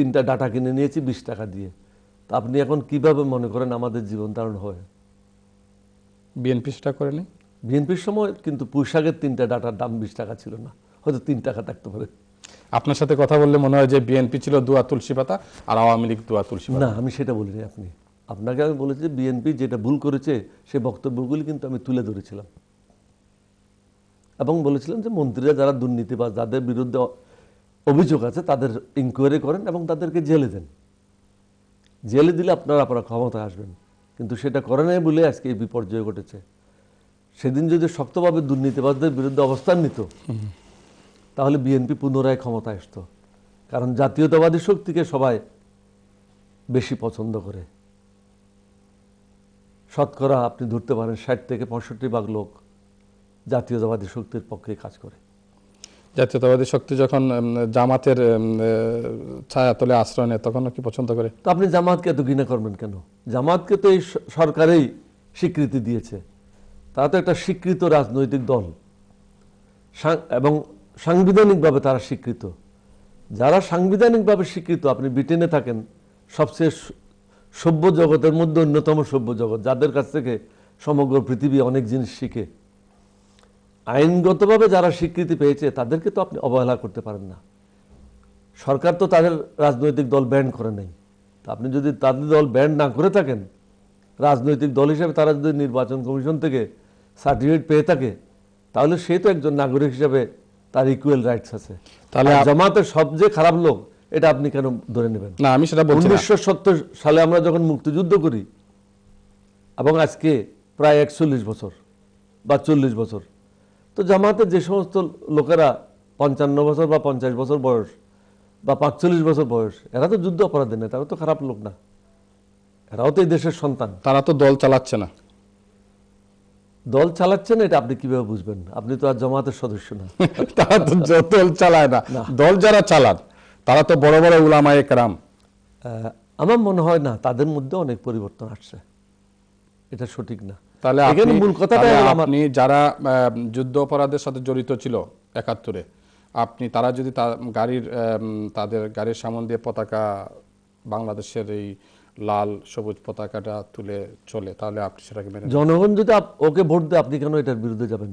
3টা ডাটা কিনে নিয়েছি 20 টাকা দিয়ে। তা আপনি এখন কিভাবে মনে করেন আমাদের জীবন ধারণ হয়? বিএনপি সেটা করেনি। বিএনপির সময় কিন্তু পুঁইশাকের 3টা ডাটার দাম 20 টাকা ছিল না, হয়তো 3 টাকা থাকতে পারে। আপনার সাথে কথা বললে মনে হয় যে বিএনপি ছিল দুয়া তুলসী পাতা আর আওয়ামী লীগ দুয়া তুলসী পাতা। না, আমি সেটা বলিনি। আপনাকে আমি বলেছি যে বিএনপি যেটা ভুল করেছে সেই বক্তব্যগুলি কিন্তু আমি তুলে ধরেছিলাম এবং বলেছিলাম যে মন্ত্রীরা যারা দুর্নীতিবাজ, যাদের বিরুদ্ধে অভিযোগ আছে তাদের ইনকোয়ারি করেন এবং তাদেরকে জেলে দেন। জেলে দিলে আপনারা ক্ষমতায় আসবেন, কিন্তু সেটা করে নাই বলে আজকে এই বিপর্যয় ঘটেছে। সেদিন যদি শক্তভাবে দুর্নীতিবাজদের বিরুদ্ধে অবস্থান নিত তাহলে বিএনপি পুনরায় ক্ষমতায় আসতো। কারণ জাতীয়তাবাদী শক্তিকে সবাই বেশি পছন্দ করে। শতকরা আপনি ধরতে পারেন 60 থেকে 65% লোক জাতীয়তাবাদী শক্তির পক্ষে কাজ করে। জাতীয়তাবাদী শক্তি যখন জামাতের ছায়াতলে আশ্রয় নেয় তখন কি পছন্দ করে? তো আপনি জামাতকে এত ঘৃণা করবেন কেন? জামাতকে তো এই সরকারেই স্বীকৃতি দিয়েছে। তারা তো একটা স্বীকৃত রাজনৈতিক দল এবং সাংবিধানিকভাবে তারা স্বীকৃত। যারা সাংবিধানিকভাবে স্বীকৃত, আপনি ব্রিটেনে থাকেন, সবচেয়ে সভ্য জগতের মধ্যে অন্যতম সভ্য জগৎ, যাদের কাছ থেকে সমগ্র পৃথিবী অনেক জিনিস শিখে, আইনগতভাবে যারা স্বীকৃতি পেয়েছে তাদেরকে তো আপনি অবহেলা করতে পারেন না। সরকার তো তাদের রাজনৈতিক দল ব্যান করে নাই। তা আপনি যদি তাদের দল ব্যান না করে থাকেন, রাজনৈতিক দল হিসেবে তারা যদি নির্বাচন কমিশন থেকে সার্টিফিকেট পেয়ে থাকে, তাহলে সে তো একজন নাগরিক হিসেবে তার ইকুয়াল রাইটস আছে। তাহলে জামাতের সবচেয়ে খারাপ লোক এটা আপনি কেন ধরে নেবেন? না, আমি সেটা বলছি না। 1970 সালে আমরা যখন মুক্তিযুদ্ধ করি এবং আজকে প্রায় 41 বছর বা 40 বছর, তো জামাতের যে সমস্ত লোকেরা 55 বছর বা 50 বছর বয়স বা 45 বছর বয়স, এরা তো যুদ্ধ অপরাধী না, তারা তো খারাপ লোক না, এরাও তো এই দেশের সন্তান। তারা তো দল চালাচ্ছে না। দল চালাচ্ছে না এটা আপনি কিভাবে বুঝবেন? আপনি তো আর জামাতের সদস্য না। তারা তো দল চালায় না। দল যারা চালান তারা তো বড় বড় উলামায়ে কেরাম। আমার মনে হয় না, তাদের মধ্যে অনেক পরিবর্তন আসছে, এটা সঠিক না। তাহলে এখানে মূল কথাটা আপনি যারা যুদ্ধ অপরাধের সাথে জড়িত ছিল 71-এ, আপনি তারা যদি তাদের গাড়ির সামনে দিয়ে পতাকা, বাংলাদেশের এই লাল সবুজ পতাকাটা তুলে চলে, তাহলে আপনি সেটাকে মেনে নেন? জনগণ যদি ওকে ভোট দেয়, আপনি কেন এটার বিরুদ্ধে যাবেন?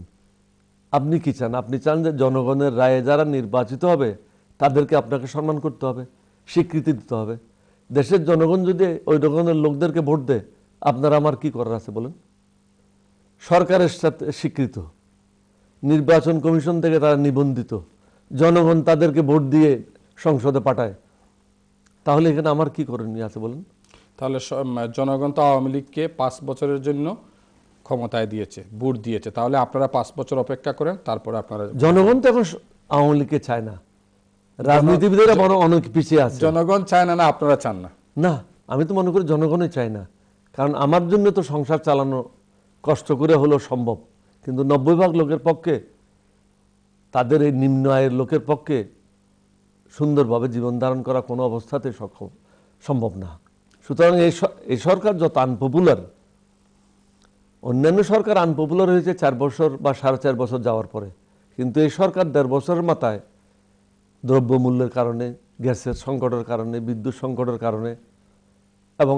আপনি কি চান? আপনি চান যে জনগণের রায়ে যারা নির্বাচিত হবে তাদেরকে আপনাকে সম্মান করতে হবে, স্বীকৃতি দিতে হবে। দেশের জনগণ যদি ওই রকমের লোকদেরকে ভোট দেয়, আপনার আমার কি করার আছে বলেন? সরকারের সাথে স্বীকৃত, নির্বাচন কমিশন থেকে তারা নিবন্ধিত, জনগণ তাদেরকে ভোট দিয়ে সংসদে পাঠায়, তাহলে এখানে আমার কি করণীয় আছে বলেন? তাহলে জনগণ তো আওয়ামী লীগকে 5 বছরের জন্য ক্ষমতায় দিয়েছে, ভোট দিয়েছে, তাহলে আপনারা 5 বছর অপেক্ষা করেন, তারপরে আপনারা। জনগণ তো এখন আওয়ামী লীগকে চায় না, রাজনীতিবিদেরা বড় অনেক পিছিয়ে আছে। জনগণ চায় না, না আপনারা চান না? না, আমি তো মনে করি জনগণই চায় না। কারণ আমার জন্য তো সংসার চালানো কষ্ট করে হলেও সম্ভব, কিন্তু 90% লোকের পক্ষে, তাদের এই নিম্ন আয়ের লোকের পক্ষে সুন্দরভাবে জীবন ধারণ করা কোনো অবস্থাতে সম্ভব না। সুতরাং এই সরকার যত আনপপুলার, অন্যান্য সরকার আনপপুলার হয়েছে 4 বছর বা 4.5 বছর যাওয়ার পরে, কিন্তু এই সরকার 1.5 বছরের মাথায় দ্রব্যমূল্যের কারণে, গ্যাসের সংকটের কারণে, বিদ্যুৎ সংকটের কারণে এবং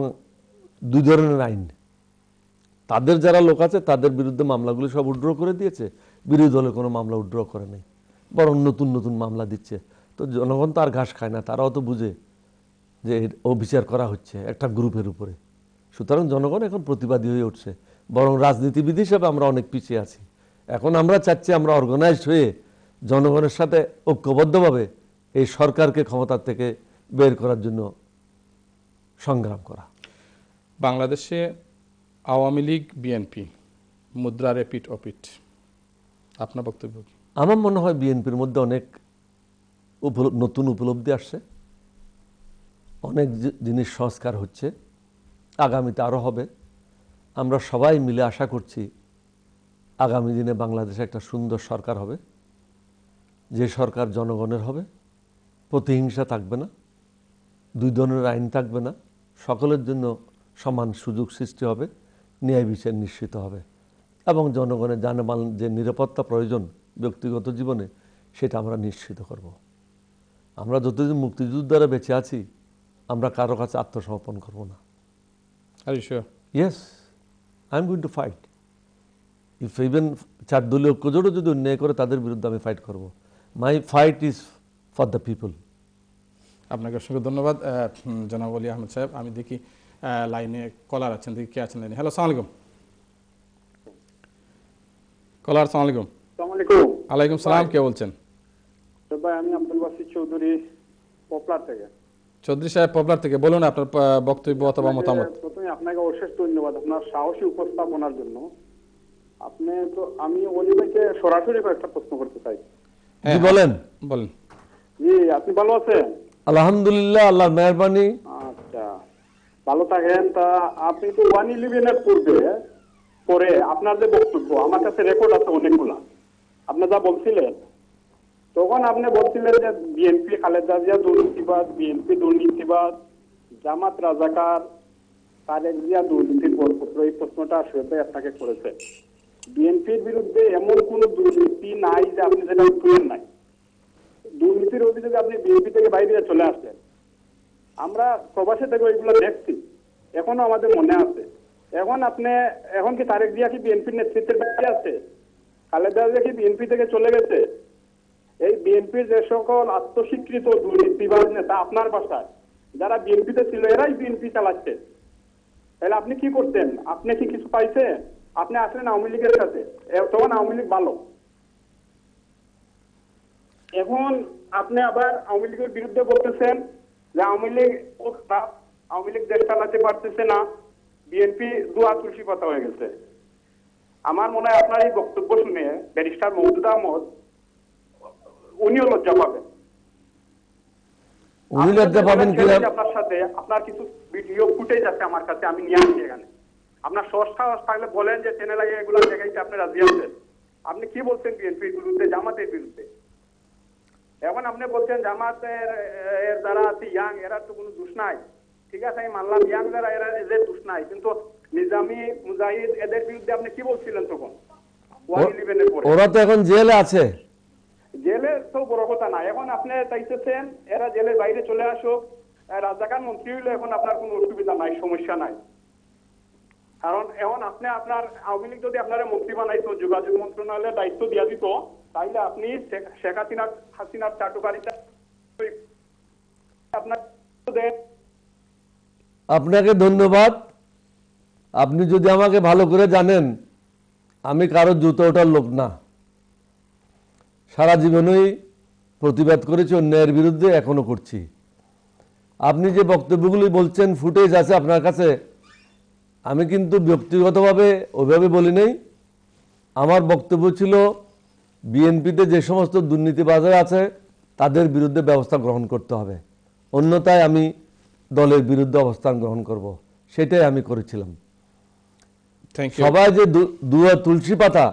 2 ধরনের আইন, তাদের যারা লোক আছে তাদের বিরুদ্ধে মামলাগুলো সব উইথড্র করে দিয়েছে, বিরোধী দলের কোনো মামলা উইথড্র করে নেই, বরং নতুন নতুন মামলা দিচ্ছে। তো জনগণ তো আর ঘাস খায় না, তারাও তো বুঝে যে অবিচার করা হচ্ছে একটা গ্রুপের উপরে। সুতরাং জনগণ এখন প্রতিবাদী হয়ে উঠছে, বরং রাজনীতিবিদ হিসেবে আমরা অনেক পিছিয়ে আছি। এখন আমরা চাচ্ছি আমরা অর্গানাইজড হয়ে জনগণের সাথে ঐক্যবদ্ধভাবে এই সরকারকে ক্ষমতা থেকে বের করার জন্য সংগ্রাম করা। বাংলাদেশে আওয়ামী লীগ বিএনপি মুদ্রার এপিঠ ওপিঠ, আপনার বক্তব্য কি? আমার মনে হয় বিএনপির মধ্যে অনেক নতুন উপলব্ধি আসছে, অনেক জিনিস সংস্কার হচ্ছে, আগামীতে আরও হবে। আমরা সবাই মিলে আশা করছি আগামী দিনে বাংলাদেশে একটা সুন্দর সরকার হবে, যে সরকার জনগণের হবে, প্রতিহিংসা থাকবে না, 2 ধরনের আইন থাকবে না, সকলের জন্য সমান সুযোগ সৃষ্টি হবে, ন্যায় বিচার নিশ্চিত হবে এবং জনগণের জানমাল যে নিরাপত্তা প্রয়োজন ব্যক্তিগত জীবনে, সেটা আমরা নিশ্চিত করব। আমরা যতদিন মুক্তিযোদ্ধারা বেঁচে আছি আমরা কারো কাছে আত্মসমর্পণ করব না। Are you sure? Yes, I am going to fight. If even 4 দলীয় ঐক্যজোটও যদি অন্যায় করে তাদের বিরুদ্ধে আমি ফাইট করব। My fight is for the people. আপনাকে অসংখ্য ধন্যবাদ জনাব ওলি আহমেদ সাহেব। আমি দেখি লাইনে কলার আছেন, দেখি কে আছেন লাইনে। হ্যালো, আসসালামু আলাইকুম কলার। আসসালামু আলাইকুম। আসসালামু আলাইকুম। আলাইকুম সালাম, কে বলছেন? ভাই আমি আব্দুল বাসির চৌধুরী, পপলার থেকে। চৌধুরী সাহেব, পপলার থেকে। বলুন আপনার বক্তব্য অথবা মতামত। প্রথমে আপনাকে অশেষ ধন্যবাদ আপনার সাহসী উপস্থাপনার জন্য। আপনি তো, আমি ওলি ভাইকে সরাসরি কয়েকটা প্রশ্ন করতে চাই। জি বলেন। বলেন। জি, আপনি ভালো আছেন? আলহামদুলিল্লাহ, আল্লাহর মেহেরবানি। আচ্ছা, ভালো থাকেন। তা আপনি তো 111 এর পরে আপনার যে বক্তব্য আমার কাছে রেকর্ড আছে অনেকগুলা, আপনি যা বলছিলেন তখন আপনি বলছিলেন যে বিএনপি খালেদা জিয়া দুর্নীতিবাদ, বিএনপি দুর্নীতিবাদ, জামাত রাজাকার, তারেক জিয়া দুর্নীতির বরপুত্র। এই প্রশ্নটা আসলে আপনাকে করেছে। বিএনপির বিরুদ্ধে এমন কোন দুর্নীতি নাই যে আপনি যেটা তুলেন নাই। দুর্নীতির অভিযোগে আপনি বিএনপি থেকে বাইরে চলে আসলেন। আমরা প্রবাসে থেকে ওইগুলো দেখছি, এখনো আমাদের মনে আছে। এখন কি তারেক জিয়া কি বিএনপির নেতৃত্বের বাইরে আছে? খালেদা জিয়া কি বিএনপি থেকে চলে গেছে? এই বিএনপির যে সকল আত্মস্বীকৃত দুর্নীতিবাজ নেতা আপনার বাসায় যারা বিএনপিতে ছিল, এরাই বিএনপি চালাচ্ছে। তাহলে আপনি কি করতেন? আপনি কি কিছু পাইছেন? আপনি আসলেন আওয়ামী লীগের সাথে, তখন আওয়ামী লীগ ভালো। এখন আপনি আবার আওয়ামী লীগের বিরুদ্ধে বলতেছেন যে আওয়ামী লীগ খারাপ, আওয়ামী লীগ দেশ চালাতে পারতেছে না, বিএনপি দুয়া তুলসী পাতা হয়ে গেছে। আমার মনে হয় আপনার এই বক্তব্য শুনে ব্যারিস্টার মওদুদ আহমদ উনিও লজ্জা পাবেন। উনি লজ্জা পাবেন কি? আপনার সাথে আপনার কিছু ভিডিও ফুটেজ আছে আমার কাছে, আমি নিয়ে আসছি এখানে। আপনার সাহস থাকলে বলেন যে চ্যানেলে এগুলো দেখাইতে আপনি রাজি আছেন। আপনি কি বলছেন বিএনপির বিরুদ্ধে, জামাতের বিরুদ্ধে? এখন আপনি বলছেন জামাতের যারা আছে ইয়াং, এরা তো কোনো দোষ নাই। ঠিক আছে, আমি মানলাম ইয়াং যারা, এরা এদের দোষ নাই, কিন্তু নিজামী, মুজাহিদ, এদের বিরুদ্ধে আপনি কি বলছিলেন তখন 111 এর পরে? ওরা তো এখন জেলে আছে। জেলে তো বড় কথা না, এখন আপনি চাইতেছেন এরা জেলের বাইরে চলে আসুক, রাজাকার মন্ত্রী হইলে এখন আপনার কোনো অসুবিধা নাই, সমস্যা নাই। কারণ এখন আপনি আপনার আওয়ামী লীগ যদি আপনার মন্ত্রী বানাইতো, যোগাযোগ মন্ত্রণালয়ের দায়িত্ব দিয়া দিত, তাইলে আপনি শেখ হাসিনার চাটুকারিতা আপনার। আপনাকে ধন্যবাদ। আপনি যদি আমাকে ভালো করে জানেন, আমি কারো জুতো ওঠার লোক না। সারা জীবনই প্রতিবাদ করেছি অন্যায়ের বিরুদ্ধে, এখনো করছি। আপনি যে বক্তব্যগুলি বলছেন, ফুটেজ আছে আপনার কাছে, আমি কিন্তু ব্যক্তিগতভাবে ওইভাবে বলি নাই। আমার বক্তব্য ছিল বিএনপিতে যে সমস্ত দুর্নীতিবাজ আছে তাদের বিরুদ্ধে ব্যবস্থা গ্রহণ করতে হবে, অন্যথায় আমি দলের বিরুদ্ধে অবস্থান গ্রহণ করব। সেটাই আমি করেছিলাম। সবাই যে দুয়া তুলসী পাতা,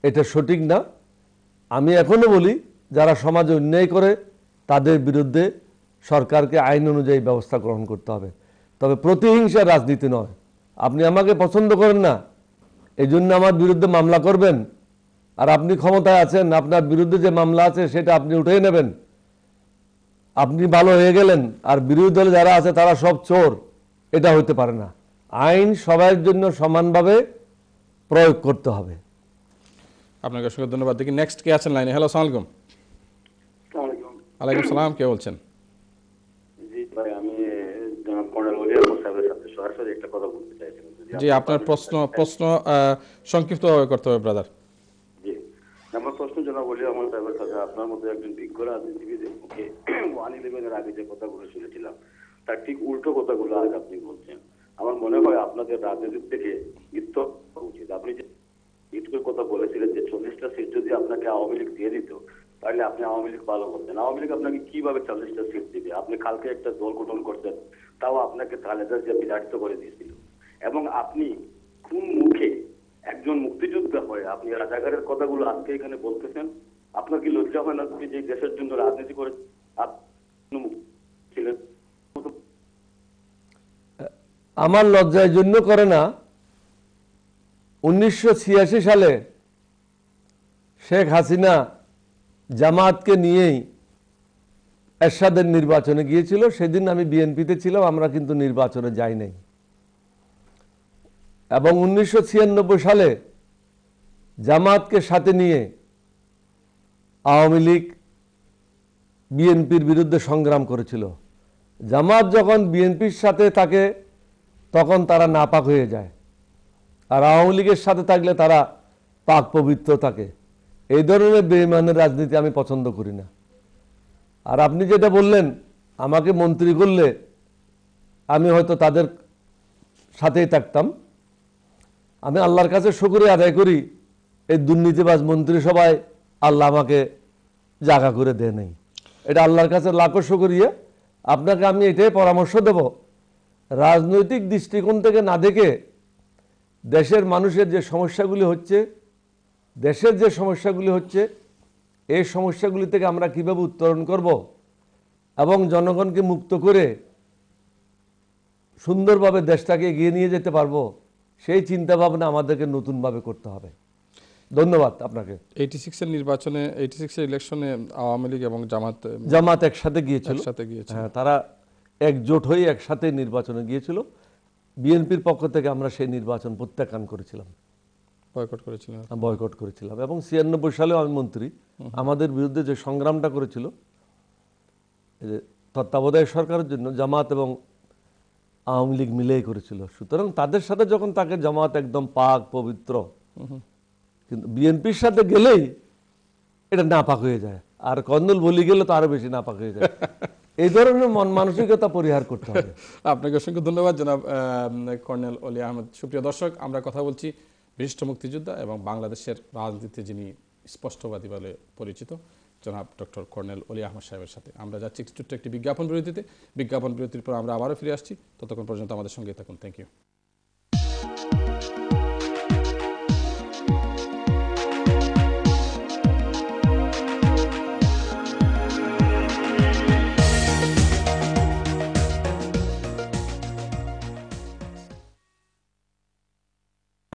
এটা সঠিক না। আমি এখনো বলি যারা সমাজে অন্যায় করে তাদের বিরুদ্ধে সরকারকে আইন অনুযায়ী ব্যবস্থা গ্রহণ করতে হবে, তবে প্রতিহিংসার রাজনীতি নয়। আপনি আমাকে পছন্দ করেন না, এই জন্য আমার বিরুদ্ধে মামলা করবেন, আর আপনি ক্ষমতায় আছেন, আপনার বিরুদ্ধে যে মামলা আছে সেটা আপনি উঠিয়ে নেবেন, আপনি ভালো হয়ে গেলেন, আর বিরোধী দলে যারা আছে তারা সব চোর, এটা হইতে পারে না। আইন সবার জন্য সমানভাবে প্রয়োগ করতে হবে। আপনাকে অসংখ্য ধন্যবাদ। দেখি নেক্সট কে আছেন লাইনে। হ্যালো, আসসালামু আলাইকুম। আলাইকুম সালাম, কে বলছেন? জি ভাই, আমি কর্নেল ওলি আহমেদ সাহেবের সাথে সরাসরি একটা কথা বলতে চাইছিলাম। জি, আপনার প্রশ্ন সংক্ষিপ্তভাবে করতে হবে ব্রাদার। জি, আমার প্রশ্ন জনাব ওলি আহমেদ সাহেবের কাছে। আপনার মধ্যে একজন বিজ্ঞ রাজনীতিবিদের মুখে 111 এর আগে যে কথাগুলো শুনেছিলাম তার ঠিক উল্টো কথাগুলো আজ আপনি বলছেন। আমার মনে হয় আপনাদের রাজনীতির থেকে ইত্য উচিত। আপনি যে ইটকের কথা বলেছিলেন যে 40টা সিট যদি আপনাকে আওয়ামী লীগ দিয়ে দিত তাহলে আপনি আওয়ামী লীগ ভালো করতেন। আওয়ামী লীগ আপনাকে কিভাবে 40টা সিট দিবে? আপনি কালকে একটা দল গঠন করতেন, তাও আপনাকে খালেদা জিয়া বিতাড়িত করে দিয়েছিল। এবং আপনি কোন মুখে একজন মুক্তিযোদ্ধা হয়ে আপনি রাজাকারের কথাগুলো আজকে এখানে বলতেছেন? আপনার কি লজ্জা হয় না? তুমি যে দেশের জন্য রাজনীতি করে ছিলেন। আমার লজ্জার জন্য করে না। 1986 সালে শেখ হাসিনা জামাতকে নিয়েই এরশাদের নির্বাচনে গিয়েছিল, সেদিন আমি বিএনপিতে ছিলাম, আমরা কিন্তু নির্বাচনে যাই নাই। এবং 1996 সালে জামাতকে সাথে নিয়ে আওয়ামী লীগ বিএনপির বিরুদ্ধে সংগ্রাম করেছিল। জামাত যখন বিএনপির সাথে থাকে তখন তারা নাপাক হয়ে যায়, আর আওয়ামী লীগের সাথে থাকলে তারা পাক পবিত্র থাকে। এই ধরনের বেঈমানের রাজনীতি আমি পছন্দ করি না। আর আপনি যেটা বললেন আমাকে মন্ত্রী করলে আমি হয়তো তাদের সাথেই থাকতাম, আমি আল্লাহর কাছে শুকরিয়া আদায় করি এই দুর্নীতিবাজ মন্ত্রিসভায় আল্লাহ আমাকে জায়গা করে দেয় নাই। এটা আল্লাহর কাছে লাখো শুকরিয়া। আপনাকে আমি এটাই পরামর্শ দেব, রাজনৈতিক দৃষ্টিকোণ থেকে না দেখে দেশের মানুষের যে সমস্যাগুলি হচ্ছে, এই সমস্যাগুলি থেকে আমরা কিভাবে উত্তরণ করব এবং জনগণকে মুক্ত করে সুন্দরভাবে দেশটাকে এগিয়ে নিয়ে যেতে পারবো, সেই চিন্তা ভাবনা আমাদেরকে নতুনভাবে করতে হবে। ধন্যবাদ আপনাকে। 86 নির্বাচনে, 86 ইলেকশনে আওয়ামী লীগ এবং জামাত একসাথে গিয়েছিল। গিয়েছিল। হ্যাঁ, তারা একজোট হয়ে একসাথে নির্বাচনে গিয়েছিল। বিএনপির পক্ষ থেকে আমরা সেই নির্বাচন প্রত্যাখ্যান করেছিলাম, বয়কট করেছিলাম। এবং 96 সালেও আমি মন্ত্রী, আমাদের বিরুদ্ধে যে সংগ্রামটা করেছিল তত্ত্বাবধায়ক সরকারের জন্য জামাত এবং আওয়ামী লীগ মিলেই করেছিল। সুতরাং তাদের সাথে যখন তাকে জামাত একদম পাক পবিত্র, কিন্তু বিএনপির সাথে গেলেই এটা নাপাক হয়ে যায়, আর কর্নেল বলি গেলে তো আরো বেশি নাপাক হয়ে যায়। এই ধরনের মন মানসিকতা পরিহার করতে হবে। আপনাকে অসংখ্য ধন্যবাদ জনাব কর্নেল অলি আহমেদ। সুপ্রিয় দর্শক, আমরা কথা বলছি বিশিষ্ট মুক্তিযোদ্ধা এবং বাংলাদেশের রাজনীতিতে যিনি স্পষ্টবাদী বলে পরিচিত জনাব ডক্টর কর্নেল অলি আহমেদ সাহেবের সাথে। আমরা যাচ্ছি ছোট্ট একটি বিজ্ঞাপন বিরতিতে। বিজ্ঞাপন বিরতির পর আমরা আবারও ফিরে আসছি। ততক্ষণ পর্যন্ত আমাদের সঙ্গে থাকুন। Thank you.